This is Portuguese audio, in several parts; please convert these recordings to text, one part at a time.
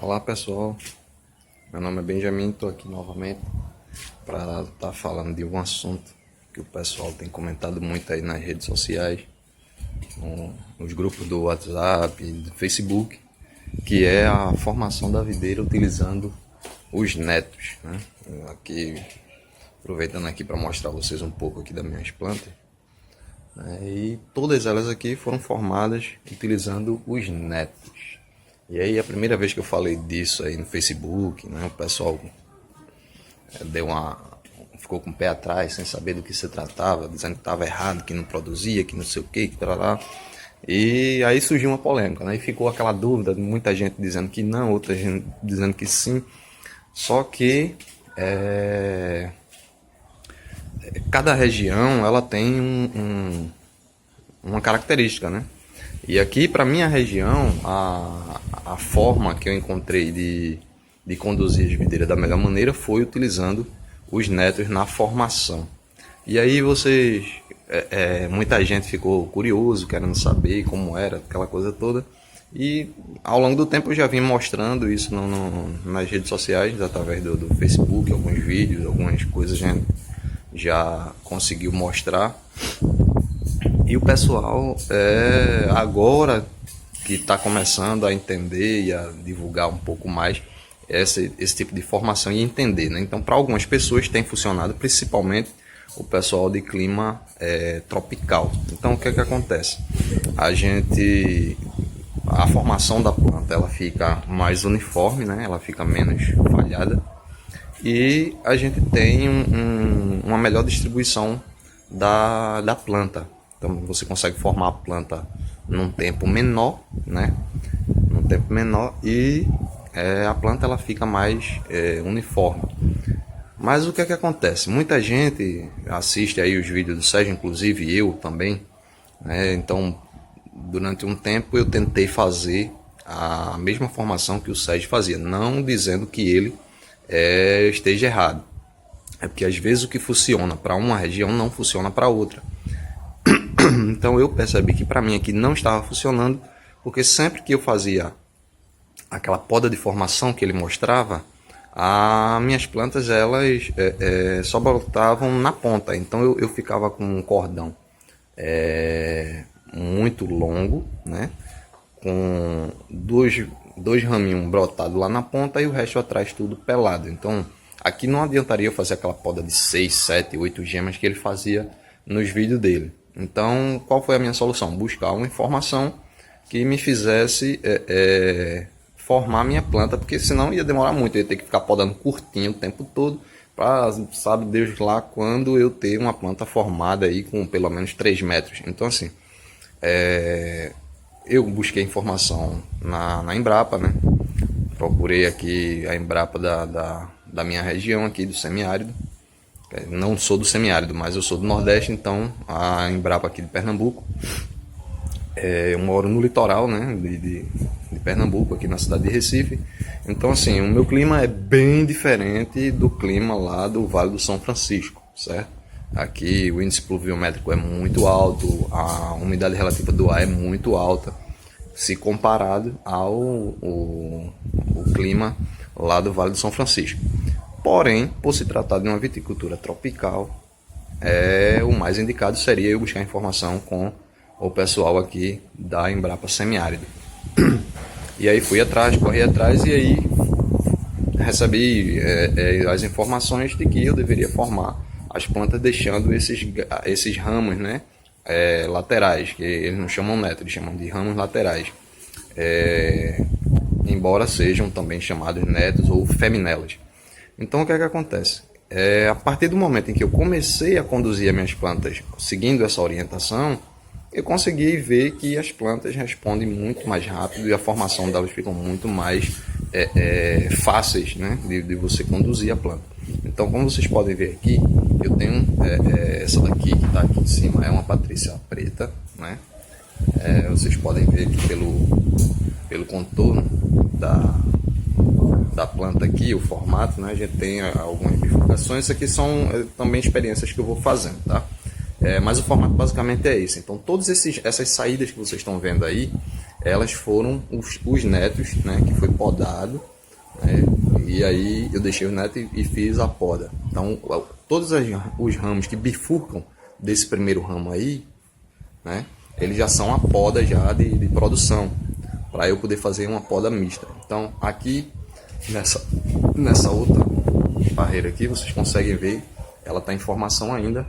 Olá pessoal, meu nome é Benjamin, estou aqui novamente para estar falando de um assunto que o pessoal tem comentado muito aí nas redes sociais, nos grupos do WhatsApp, do Facebook, que é a formação da videira utilizando os netos, né? Aqui, aproveitando aqui para mostrar a vocês um pouco aqui das minhas plantas, né? E todas elas aqui foram formadas utilizando os netos. E aí a primeira vez que eu falei disso aí no Facebook, né, o pessoal ficou com o pé atrás, sem saber do que se tratava, dizendo que estava errado, que não produzia, que não sei o que lá. E aí surgiu uma polêmica, né? E ficou aquela dúvida, muita gente dizendo que não, outra gente dizendo que sim. Só que cada região ela tem uma característica, né? E aqui para minha região, a forma que eu encontrei de conduzir as videiras da melhor maneira foi utilizando os netos na formação. E aí muita gente ficou curioso, querendo saber como era, aquela coisa toda. E ao longo do tempo eu já vim mostrando isso nas redes sociais, através do Facebook, alguns vídeos, algumas coisas a gente já conseguiu mostrar. E o pessoal agora que está começando a entender e a divulgar um pouco mais esse tipo de formação e entender, né? Então, para algumas pessoas tem funcionado, principalmente o pessoal de clima tropical. Então, o que é que acontece? A formação da planta ela fica mais uniforme, né? Ela fica menos falhada e a gente tem uma melhor distribuição da planta. Então você consegue formar a planta num tempo menor, né? Num tempo menor e a planta ela fica mais uniforme. Mas o que é que acontece? Muita gente assiste aí os vídeos do Sérgio, inclusive eu também, né? Então durante um tempo eu tentei fazer a mesma formação que o Sérgio fazia, não dizendo que ele esteja errado. É porque às vezes o que funciona para uma região não funciona para outra. Então eu percebi que para mim aqui não estava funcionando, porque sempre que eu fazia aquela poda de formação que ele mostrava, as minhas plantas elas só brotavam na ponta. Então eu ficava com um cordão muito longo, né? Com dois raminhos brotados lá na ponta e o resto atrás tudo pelado. Então aqui não adiantaria eu fazer aquela poda de 6, 7, 8 gemas que ele fazia nos vídeos dele. Então, qual foi a minha solução? Buscar uma informação que me fizesse formar minha planta, porque senão ia demorar muito, eu ia ter que ficar podando curtinho o tempo todo, para sabe Deus lá quando eu ter uma planta formada aí com pelo menos 3 metros. Então, assim, eu busquei informação na Embrapa, né? Procurei aqui a Embrapa da minha região aqui, do semiárido. Não sou do semiárido, mas eu sou do Nordeste, então a Embrapa aqui de Pernambuco. Eu moro no litoral, né, de Pernambuco, aqui na cidade de Recife. Então, assim, o meu clima é bem diferente do clima lá do Vale do São Francisco, certo? Aqui o índice pluviométrico é muito alto, a umidade relativa do ar é muito alta, se comparado ao clima lá do Vale do São Francisco. Porém, por se tratar de uma viticultura tropical, o mais indicado seria eu buscar informação com o pessoal aqui da Embrapa Semiárido. E aí fui atrás, corri atrás e aí recebi as informações de que eu deveria formar as plantas deixando esses ramos, né, laterais, que eles não chamam neto, eles chamam de ramos laterais. Embora sejam também chamados netos ou feminelas. Então o que é que acontece? A partir do momento em que eu comecei a conduzir as minhas plantas seguindo essa orientação, eu consegui ver que as plantas respondem muito mais rápido e a formação delas fica muito mais fáceis, né, de você conduzir a planta. Então, como vocês podem ver aqui, eu tenho essa daqui que está aqui em cima, é uma patrícia preta, né? Vocês podem ver aqui pelo contorno da planta aqui, o formato, né? A gente tem algumas bifurcações. Isso aqui são também experiências que eu vou fazendo, tá? Mas o formato basicamente é esse. Então todas essas saídas que vocês estão vendo aí, elas foram os netos, né, que foi podado né? E aí eu deixei o neto e fiz a poda. Então, todos os ramos que bifurcam desse primeiro ramo aí, né, eles já são a poda já de produção, para eu poder fazer uma poda mista. Então, aqui, nessa outra barreira aqui, vocês conseguem ver, ela está em formação ainda,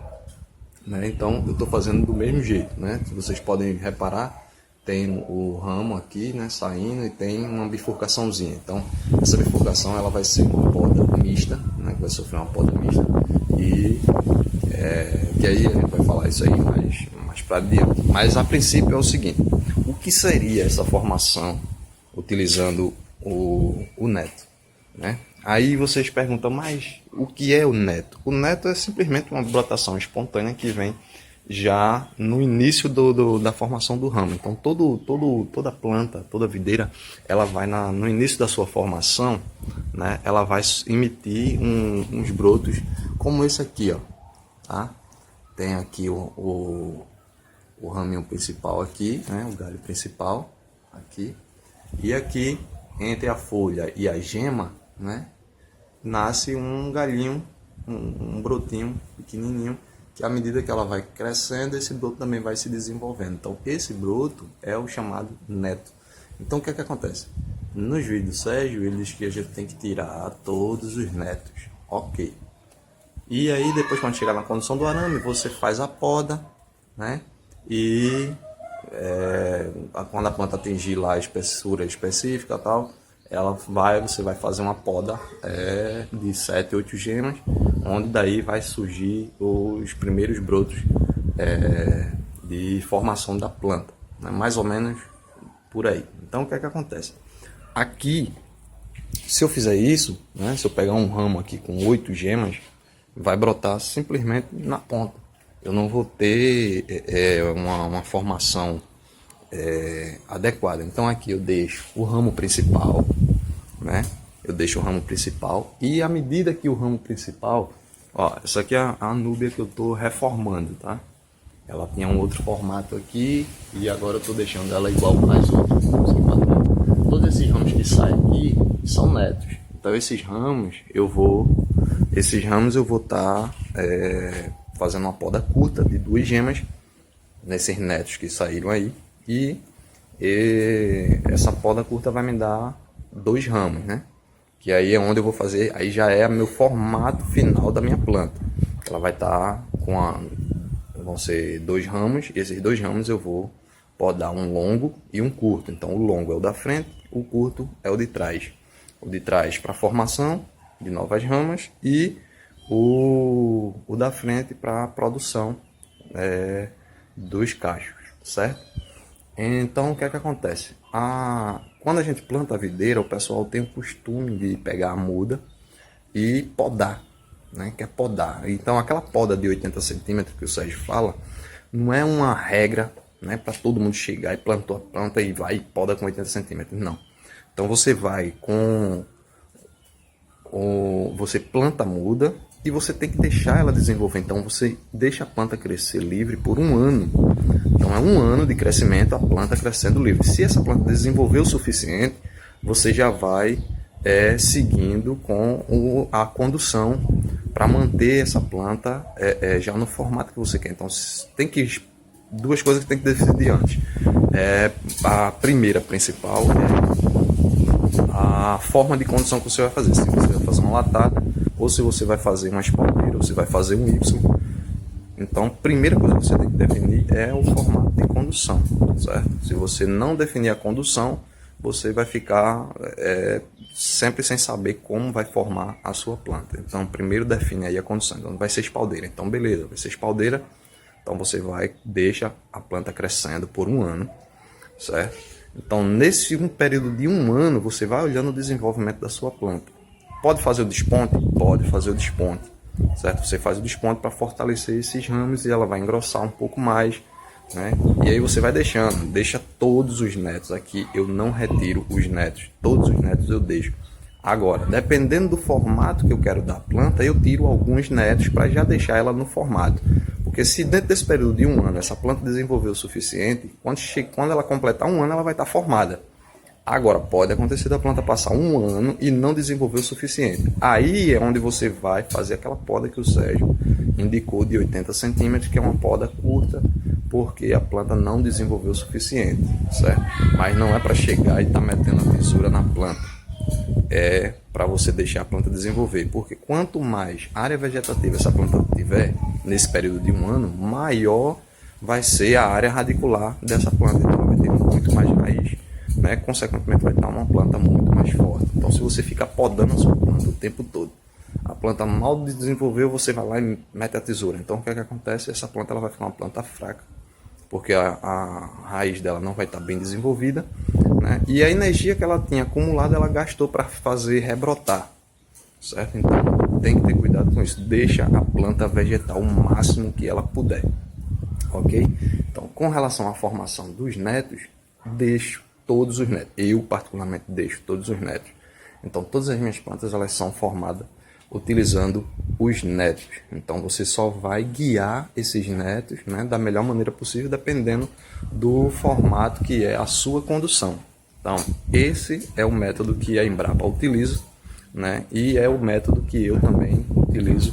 né? Então, eu estou fazendo do mesmo jeito, né? Se vocês podem reparar, tem o ramo aqui, né, saindo, e tem uma bifurcaçãozinha. Então, essa bifurcação ela vai ser uma poda mista, né, vai sofrer uma poda mista, e que aí a gente vai falar isso aí mais para diante. Mas a princípio é o seguinte: o que seria essa formação utilizando o neto, né? Aí vocês perguntam, mas o que é o neto? O neto é simplesmente uma brotação espontânea que vem já no início da formação do ramo. Então toda planta, toda videira, ela vai no início da sua formação, né, ela vai emitir uns brotos como esse aqui, ó, tá? Tem aqui o raminho principal aqui, né, o galho principal aqui, e aqui entre a folha e a gema, né, nasce um galhinho, um brotinho pequenininho, que à medida que ela vai crescendo, esse broto também vai se desenvolvendo. Então, esse broto é o chamado neto. Então, o que é que acontece? Nos vídeos do Sérgio, ele diz que a gente tem que tirar todos os netos. Ok. E aí, depois, quando chegar na condução do arame, você faz a poda, né? E quando a planta atingir lá a espessura específica e tal, você vai fazer uma poda de 7, 8 gemas, onde daí vai surgir os primeiros brotos de formação da planta, né? Mais ou menos por aí. Então, o que é que acontece? Aqui, se eu fizer isso, né, se eu pegar um ramo aqui com 8 gemas, vai brotar simplesmente na ponta. Eu não vou ter uma formação adequada. Então aqui eu deixo o ramo principal, né? Eu deixo o ramo principal, e à medida que o ramo principal, ó, essa aqui é a núbia que eu estou reformando, tá? Ela tinha um outro formato aqui e agora eu estou deixando ela igual às outras. Todos esses ramos que saem aqui são netos. Então esses ramos eu vou estar fazendo uma poda curta de 2 gemas nesses netos que saíram aí, e essa poda curta vai me dar 2 ramos, né? Que aí é onde eu vou fazer, aí já é o meu formato final da minha planta. Ela vai estar vão ser 2 ramos, e esses 2 ramos eu vou podar um longo e um curto. Então o longo é o da frente, o curto é o de trás. O de trás para formação de novas ramas, e o da frente para a produção dos cachos, certo? Então, o que é que acontece? Quando a gente planta a videira, o pessoal tem o costume de pegar a muda e podar, né? Quer podar. Então, aquela poda de 80 centímetros que o Sérgio fala, não é uma regra, né, para todo mundo chegar e plantou a planta e vai e poda com 80 centímetros, não. Então, você vai você planta a muda e você tem que deixar ela desenvolver. Então você deixa a planta crescer livre por 1 ano. Então é 1 ano de crescimento, a planta crescendo livre. Se essa planta desenvolver o suficiente, você já vai seguindo com a condução para manter essa planta já no formato que você quer. Então tem duas coisas que tem que decidir antes. A primeira principal a forma de condução que você vai fazer. Se você vai fazer uma latada, ou se você vai fazer uma espaldeira, ou se vai fazer um Y. Então, a primeira coisa que você tem que definir é o formato de condução, certo? Se você não definir a condução, você vai ficar sempre sem saber como vai formar a sua planta. Então, primeiro define aí a condução. Então, vai ser espaldeira. Então, beleza, vai ser espaldeira. Então, você deixa a planta crescendo por 1 ano, certo? Então, nesse período de 1 ano, você vai olhando o desenvolvimento da sua planta. Pode fazer o desponte? Pode fazer o desponte, certo? Você faz o desponte para fortalecer esses ramos e ela vai engrossar um pouco mais, né? E aí você vai deixa todos os netos aqui. Eu não retiro os netos, todos os netos eu deixo. Agora, dependendo do formato que eu quero dar a planta, eu tiro alguns netos para já deixar ela no formato. Porque se dentro desse período de 1 ano essa planta desenvolveu o suficiente, quando ela completar 1 ano ela vai estar formada. Agora, pode acontecer da planta passar um ano e não desenvolver o suficiente. Aí é onde você vai fazer aquela poda que o Sérgio indicou de 80 centímetros, que é uma poda curta, porque a planta não desenvolveu o suficiente, certo? Mas não é para chegar e estar metendo a tesoura na planta. É para você deixar a planta desenvolver, porque quanto mais área vegetativa essa planta tiver nesse período de um ano, maior vai ser a área radicular dessa planta. Então vai ter muito mais raiz, né? Consequentemente vai estar uma planta muito mais forte. Então se você ficar podando a sua planta o tempo todo, a planta mal desenvolveu, você vai lá e mete a tesoura. Então o que é que acontece? Essa planta ela vai ficar uma planta fraca, porque a raiz dela não vai estar bem desenvolvida, né? E a energia que ela tinha acumulada, ela gastou para fazer rebrotar, certo? Então tem que ter cuidado com isso. Deixa a planta vegetar o máximo que ela puder, ok? Então, com relação à formação dos netos, deixo todos os netos. Eu, particularmente, deixo todos os netos. Então, todas as minhas plantas elas são formadas utilizando os netos. Então, você só vai guiar esses netos, né, da melhor maneira possível, dependendo do formato que é a sua condução. Então, esse é o método que a Embrapa utiliza, né, e é o método que eu também utilizo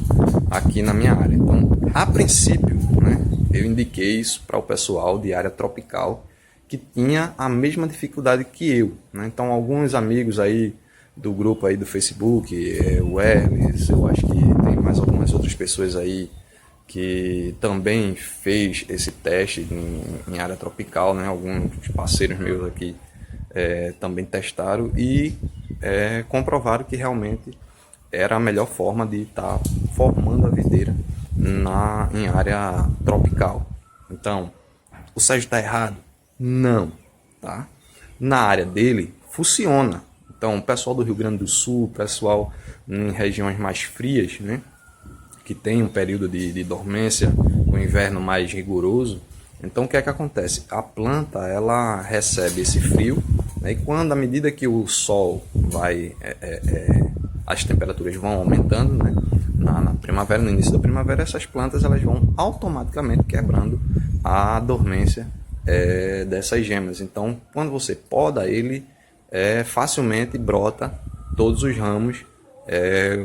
aqui na minha área. Então, a princípio, né, eu indiquei isso para o pessoal de área tropical que tinha a mesma dificuldade que eu, né? Então, alguns amigos aí do grupo aí do Facebook, o Hermes, eu acho que tem mais algumas outras pessoas aí que também fez esse teste em área tropical, né? Alguns parceiros meus aqui também testaram e comprovaram que realmente era a melhor forma de estar formando a videira em área tropical. Então, o Sérgio está errado? Não, tá? Na área dele, funciona. Então, o pessoal do Rio Grande do Sul, pessoal em regiões mais frias, né, que tem um período de dormência, um inverno mais rigoroso, então o que é que acontece? A planta ela recebe esse frio, né, e quando, à medida que o sol vai, as temperaturas vão aumentando, né, na primavera, no início da primavera, essas plantas elas vão automaticamente quebrando a dormência dessas gemas. Então, quando você poda ele, facilmente brota todos os ramos,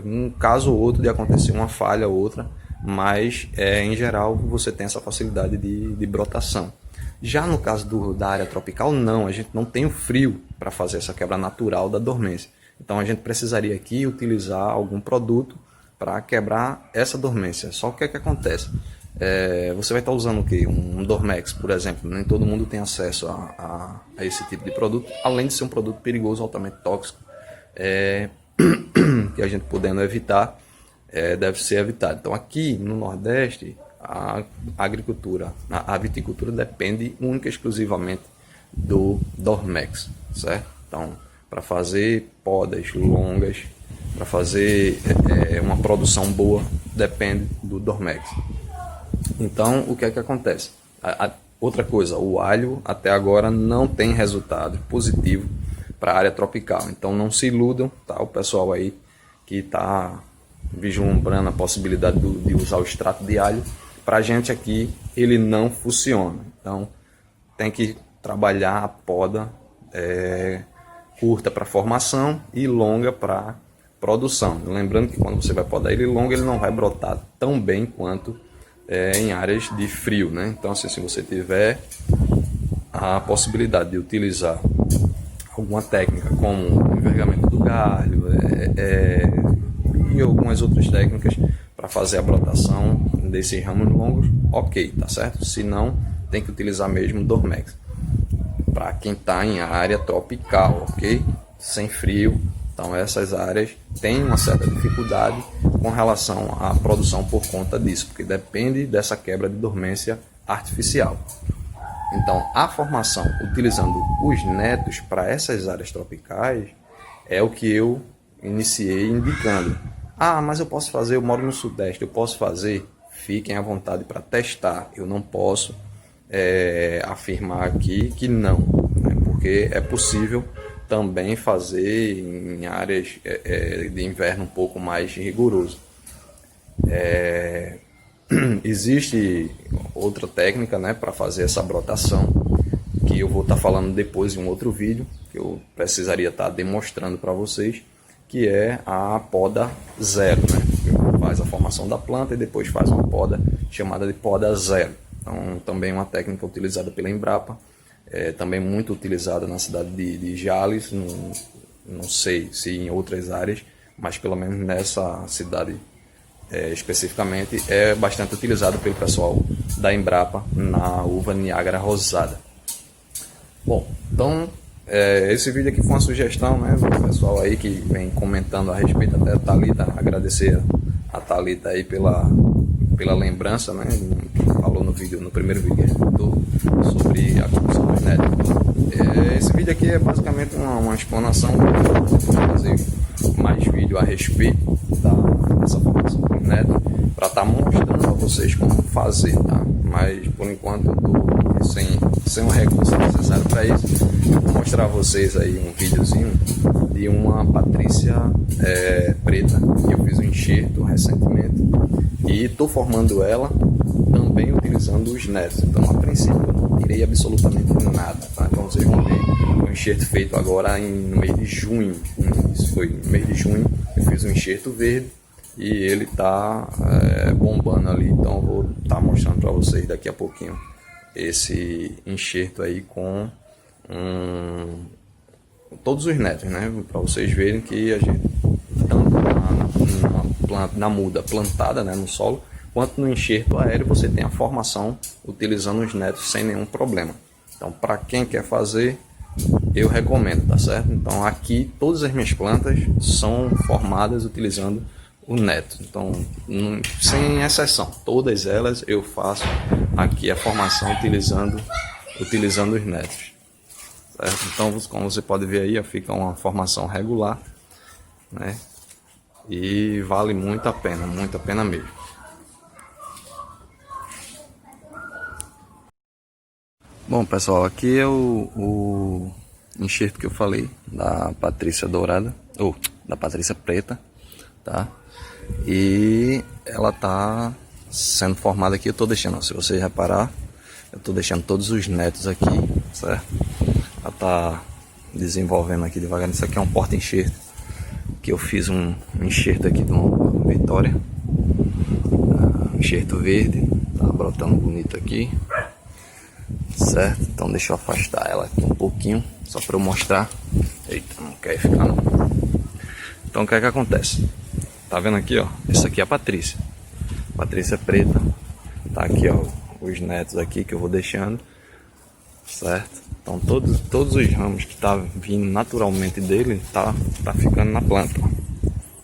um caso ou outro de acontecer uma falha ou outra, mas em geral você tem essa facilidade de brotação. Já no caso da área tropical, não, a gente não tem o frio para fazer essa quebra natural da dormência. Então a gente precisaria aqui utilizar algum produto para quebrar essa dormência. Só que o que acontece? Você vai estar usando o quê? Um Dormex, por exemplo. Nem todo mundo tem acesso a esse tipo de produto, além de ser um produto perigoso, altamente tóxico, que a gente podendo evitar, deve ser evitado. Então aqui no Nordeste, a agricultura, a viticultura depende única e exclusivamente do Dormex, certo? Então, para fazer podas longas, para fazer uma produção boa, depende do Dormex. Então, o que é que acontece? Outra coisa, o alho até agora não tem resultado positivo para a área tropical. Então, não se iludam, tá? O pessoal aí que está vislumbrando a possibilidade de usar o extrato de alho, para a gente aqui ele não funciona. Então, tem que trabalhar a poda curta para formação e longa para produção. Lembrando que quando você vai podar ele longo, ele não vai brotar tão bem quanto em áreas de frio, né? Então, assim, se você tiver a possibilidade de utilizar alguma técnica como o envergamento do galho e algumas outras técnicas para fazer a brotação desses ramos longos, ok, tá certo? Se não, tem que utilizar mesmo Dormex para quem está em área tropical, ok? Sem frio. Então essas áreas têm uma certa dificuldade com relação à produção por conta disso, porque depende dessa quebra de dormência artificial. Então a formação utilizando os netos para essas áreas tropicais é o que eu iniciei indicando. Ah, mas eu posso fazer, eu moro no Sudeste, eu posso fazer? Fiquem à vontade para testar. Eu não posso afirmar aqui que não, né? Porque é possível também fazer em áreas de inverno um pouco mais rigoroso. Existe outra técnica, né, para fazer essa brotação, que eu vou estar falando depois em um outro vídeo, que eu precisaria estar demonstrando para vocês, que é a poda zero, né? Que faz a formação da planta e depois faz uma poda chamada de poda zero. Então, também uma técnica utilizada pela Embrapa, também muito utilizada na cidade de Jales, não sei se em outras áreas, mas pelo menos nessa cidade especificamente é bastante utilizado pelo pessoal da Embrapa na uva Niágara Rosada. Bom, então esse vídeo aqui foi uma sugestão, né, do pessoal aí que vem comentando a respeito, até a Thalita, agradecer a Thalita aí pela lembrança, né, que falou no primeiro vídeo que a gente botou sobre a construção dos netos. Esse vídeo aqui é basicamente uma explanação, vou fazer mais vídeo a respeito dessa formação dos netos, para estar mostrando a vocês como fazer, tá? Mas por enquanto eu tô sem um recurso necessário para isso. Eu vou mostrar a vocês aí um videozinho de uma Patrícia preta, que eu fiz um enxerto recentemente e estou formando ela também utilizando os netos. Então a princípio eu não tirei absolutamente nada, tá? Então vocês vão ver o enxerto feito agora no mês de junho. Isso foi no mês de junho, eu fiz um enxerto verde e ele tá bombando ali, então eu vou estar mostrando para vocês daqui a pouquinho esse enxerto aí com todos os netos, né? Para vocês verem que a gente, tanto na muda plantada, né, no solo, quanto no enxerto aéreo, você tem a formação utilizando os netos sem nenhum problema. Então, para quem quer fazer, eu recomendo, tá certo? Então, aqui todas as minhas plantas são formadas utilizando o neto. Então, sem exceção, todas elas eu faço aqui a formação utilizando os netos. Certo? Então, como você pode ver aí, fica uma formação regular, né? E vale muito a pena mesmo. Bom, pessoal, aqui é o enxerto que eu falei da Patrícia dourada, ou da Patrícia preta, tá? E ela tá sendo formada aqui. Eu tô deixando, se você reparar, eu tô deixando todos os netos aqui, certo? Ela tá desenvolvendo aqui devagarinho. Isso aqui é um porta-enxerto que eu fiz um enxerto aqui de uma Vitória, enxerto verde, tá brotando bonito aqui, certo? Então deixa eu afastar ela aqui um pouquinho, só para eu mostrar. Eita, não quer ficar não. Então o que é que acontece? Tá vendo aqui, ó? Essa aqui é a Patrícia preta. Tá aqui, ó, os netos aqui que eu vou deixando, certo? Então todos os ramos que tá vindo naturalmente dele tá ficando na planta,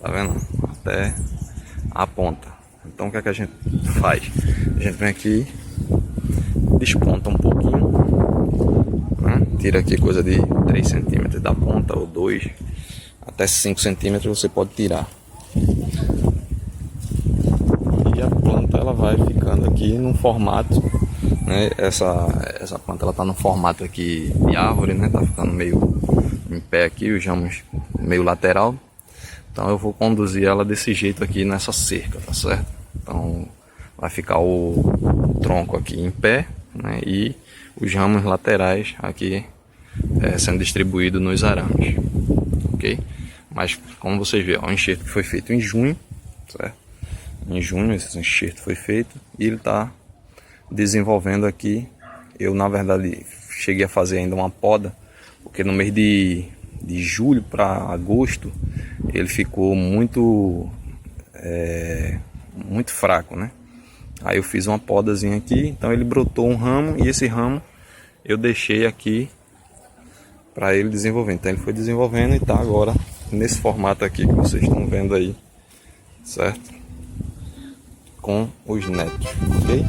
tá vendo? Até a ponta. Então o que é que a gente faz? A gente vem aqui, desponta um pouquinho, né? Tira aqui coisa de 3 centímetros da ponta, ou 2, até 5 centímetros você pode tirar. E a planta ela vai ficando aqui num formato, né? Essa planta ela tá no formato aqui de árvore, né? Tá ficando meio em pé aqui, os ramos meio lateral. Então eu vou conduzir ela desse jeito aqui nessa cerca, tá certo? Então vai ficar o tronco aqui em pé, né? E os ramos laterais aqui sendo distribuídos nos arames, ok? Mas como vocês veem, o enxerto que foi feito em junho, certo? Em junho esse enxerto foi feito e ele está desenvolvendo aqui. Eu na verdade cheguei a fazer ainda uma poda, porque no mês de julho para agosto ele ficou muito fraco, né? Aí eu fiz uma podazinha aqui, então ele brotou um ramo e esse ramo eu deixei aqui para ele desenvolver. Então ele foi desenvolvendo e está agora nesse formato aqui que vocês estão vendo aí, certo? Com os netos, ok?